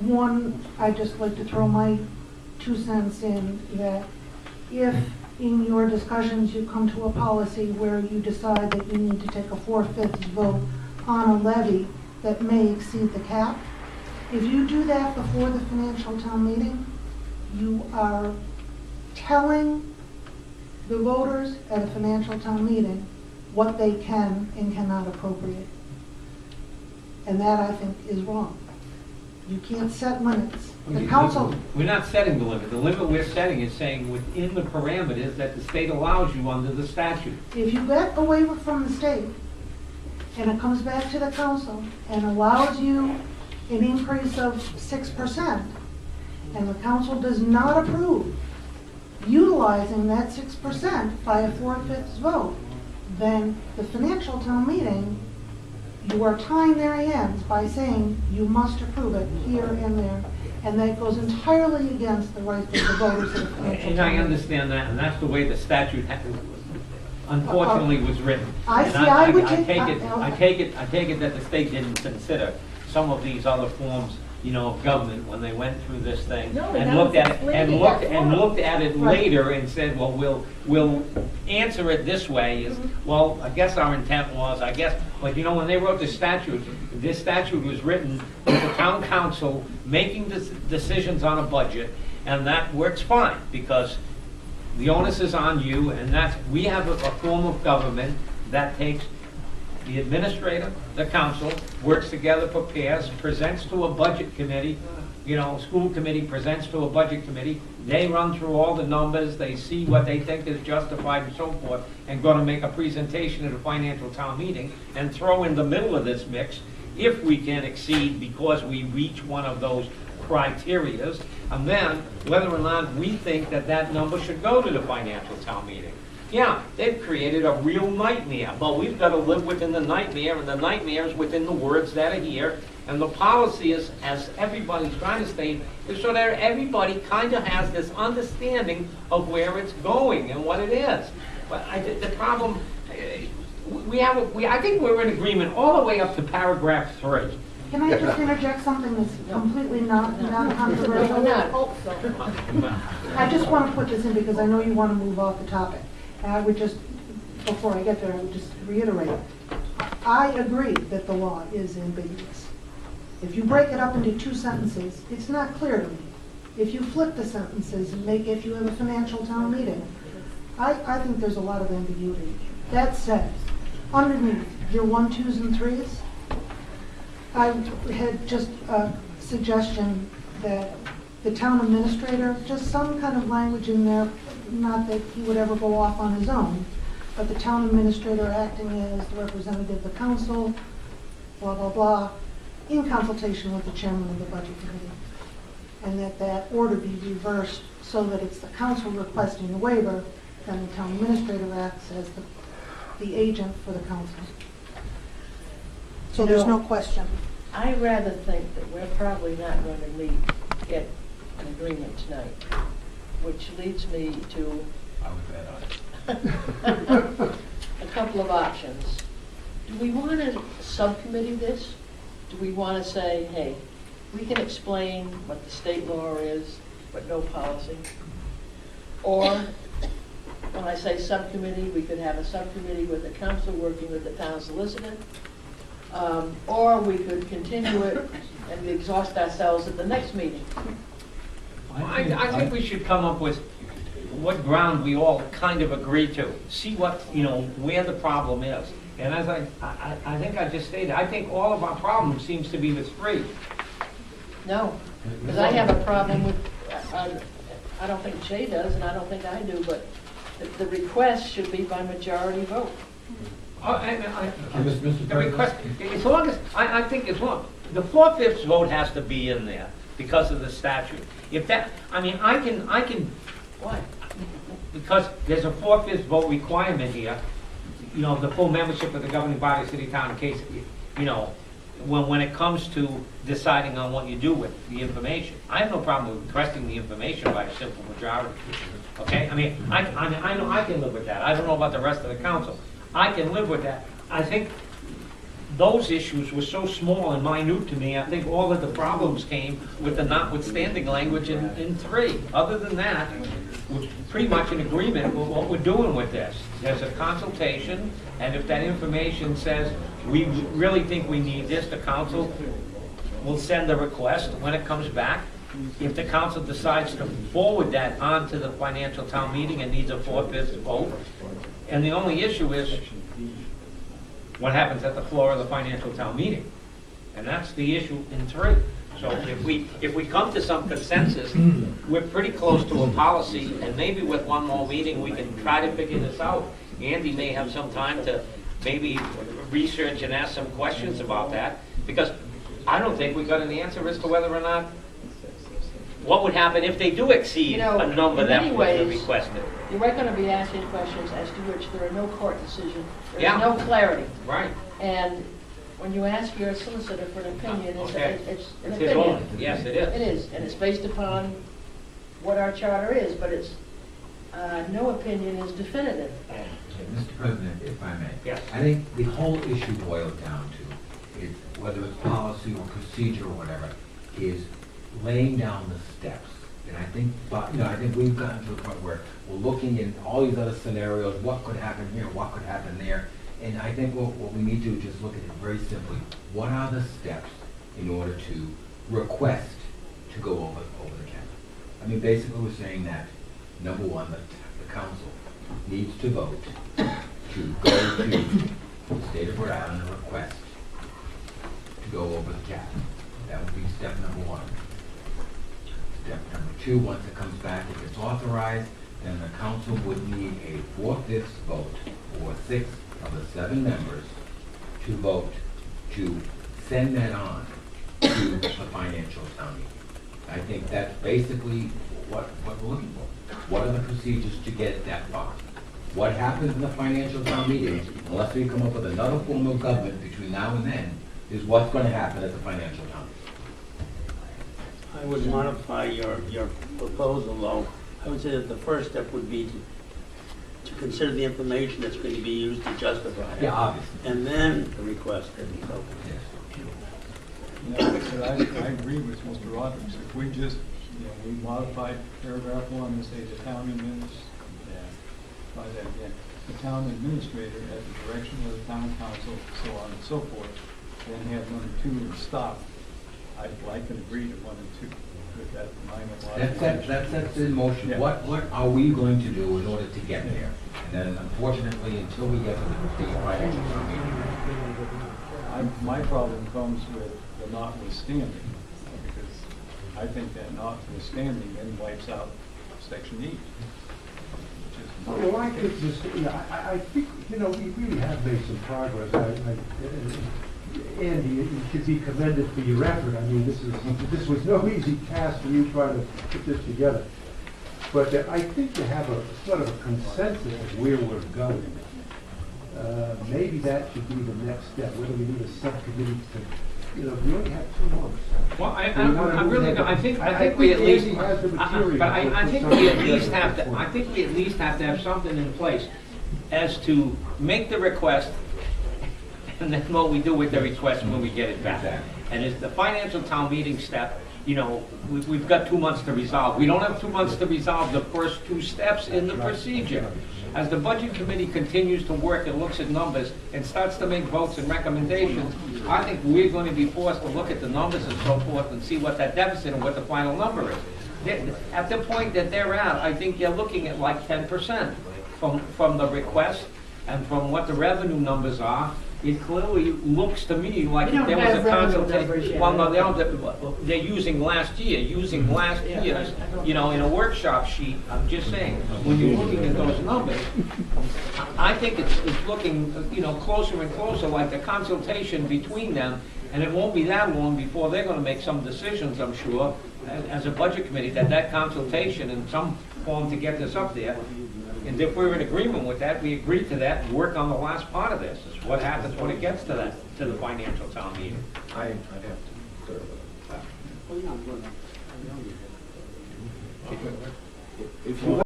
one, I'd just like to throw my 2 cents in that if in your discussions you come to a policy where you decide that you need to take a 4/5 vote on a levy that may exceed the cap, if you do that before the financial town meeting, you are telling the voters at a financial town meeting what they can and cannot appropriate. And that, I think, is wrong. You can't set limits. The council... We're not setting the limit. The limit we're setting is saying within the parameters that the state allows you under the statute. If you get a waiver from the state, and it comes back to the council and allows you an increase of 6%, and the council does not approve utilizing that 6% by a 4/5 vote, then the financial town meeting, you are tying their hands by saying you must approve it here and there, and that goes entirely against the rights of the voters of the financial town And I meeting. understand that, and that's the way the statute unfortunately was written. I And see, I would take... I take it that the state didn't consider some of these other forms, you know, of government when they went through this thing No, and that looked was at it explained and in looked that and form. looked at it Right. later and said, well, we'll answer it this way. Is well, I guess our intent was, but you know, when they wrote the statute, this statute was written with the town council making decisions on a budget, and that works fine because the onus is on you, and we have a form of government that takes the administrator, the council, works together, prepares, presents to a budget committee, you know, school committee presents to a budget committee, they run through all the numbers, they see what they think is justified and so forth, and going to make a presentation at a financial town meeting, and throw in the middle of this mix, if we can exceed because we reach one of those criterias, and then whether or not we think that that number should go to the financial town meeting. Yeah, they've created a real nightmare, but we've got to live within the nightmare, and the nightmare is within the words that are here. And the policy is, as everybody's trying to state, is so that everybody kind of has this understanding of where it's going and what it is. But the problem, I think we're in agreement all the way up to paragraph 3. Can I just interject something that's completely not controversial? I just want to put this in because I know you want to move off the topic. And I would just, before I get there, I would just reiterate. I agree that the law is ambiguous. If you break it up into 2 sentences, it's not clear to me. If you flip the sentences and make it, if you have a financial town meeting, I think there's a lot of ambiguity. That said, underneath your 1, 2s, and 3s, I had just a suggestion that the town administrator, just some kind of language in there, not that he would ever go off on his own, but the town administrator acting as the representative of the council, blah, blah, blah, in consultation with the chairman of the budget committee. And that order be reversed so that it's the council requesting the waiver, then the town administrator acts as the agent for the council. So there's no question. I rather think that we're probably not going to get an agreement tonight, which leads me to a couple of options. Do we want to subcommittee this? Do we want to say, hey, we can explain what the state law is, but no policy? Or, when I say subcommittee, we could have a subcommittee with the council working with the town solicitor. Or we could continue it and exhaust ourselves at the next meeting. I think we should come up with what ground we all kind of agree to. See what, you know, where the problem is. And as I think I just stated, I think all of our problem seems to be with 3. No, because I have a problem with, I don't think Jay does, and I don't think I do, but the request should be by majority vote. The request, as long as, I think as long, the 4/5 vote has to be in there because of the statute. If that, I mean, I can, Why? because there's a 4/5 vote requirement here, you know, the full membership of the governing body of city, town, in case, you know, when it comes to deciding on what you do with the information. I have no problem with requesting the information by a simple majority. Okay, I mean, I know I can live with that. I don't know about the rest of the council. I can live with that. I think those issues were so small and minute to me, I think all of the problems came with the notwithstanding language in 3. Other than that, we're pretty much in agreement with what we're doing with this. There's a consultation, and if that information says, we really think we need this, the council will send a request when it comes back. If the council decides to forward that on to the financial town meeting and needs a 4/5 vote, and the only issue is what happens at the floor of the financial town meeting. And that's the issue in 3. So if we come to some consensus, we're pretty close to a policy, and maybe with one more meeting, we can try to figure this out. Andy may have some time to maybe research and ask some questions about that, because I don't think we got an answer as to whether or not, what would happen if they do exceed a number that was requested. You are going to be asking questions as to which there are no court decision, there Yeah. is no clarity. Right. And when you ask your solicitor for an opinion, Okay. it's an It's his opinion. own. Yes, it is. It is, and it's based upon what our charter is, but it's, no opinion is definitive. Mr. President, if I may. Yes. I think the whole issue boils down to is whether it's policy or procedure or whatever, is laying down the steps. And I think, I think we've gotten to the point where we're looking in all these other scenarios, what could happen here, what could happen there. And I think what we need to do is just look at it very simply. What are the steps in order to request to go over the cap? I mean, basically, we're saying that, number one, the council needs to vote to go to the state of Rhode Island and request to go over the cap. That would be step number 1. Step number 2, once it comes back, if it's authorized, then the council would need a 4/5 vote, or 6 of the 7 members, to vote to send that on to the financial town meeting. I think that's basically what we're looking for. What are the procedures to get it that far? What happens in the financial town meeting, unless we come up with another form of government between now and then, is what's going to happen at the financial town meeting. I would modify your proposal, though. I would say that the first step would be to consider the information that's going to be used to justify it. Yeah, obviously. And then to request it. So, I agree with Mr. Roberts. If we just, we modify paragraph 1 and say the town the town administrator at the direction of the town council, so on and so forth, then have number 2 and stop. I can agree to 1 and 2 with that minor modification. That's in motion. Yeah. What are we going to do in order to get there? And then unfortunately, until we get to the financial town meeting. My problem comes with the notwithstanding, because I think that notwithstanding then wipes out section E. Well, I think this, I think, we really have made some progress. Andy, you should be commended for your effort. I mean, this was no easy task for you trying to put this together. But I think to have a sort of a consensus of where we're going, maybe that should be the next step. Whether we need a subcommittee to, we only have 2 months. Well, I think we at least, but I think we at least have to, I think we at least have to have something in place as to make the request, and then what we do with the request when we get it back. And it's the financial town meeting step, we've got 2 months to resolve. We don't have 2 months to resolve the first 2 steps in the procedure. As the budget committee continues to work and looks at numbers and starts to make votes and recommendations, I think we're going to be forced to look at the numbers and so forth and see what that deficit and what the final number is. At the point that they're at, I think you're looking at like 10% from the request and from what the revenue numbers are. It clearly looks to me like We don't there was have a revenue consultation. numbers yet. Well, no, they don't. They're using last year's, in a workshop sheet. I'm just saying, when you're looking at those numbers, I think it's looking, closer and closer like the consultation between them, and it won't be that long before they're going to make some decisions, I'm sure, as a budget committee, that consultation in some form to get this up there. And if we're in agreement with that, we agree to that and work on the last part of this, is what happens when it gets to the financial town meeting. I'd have to well, yeah, I'm going to- If you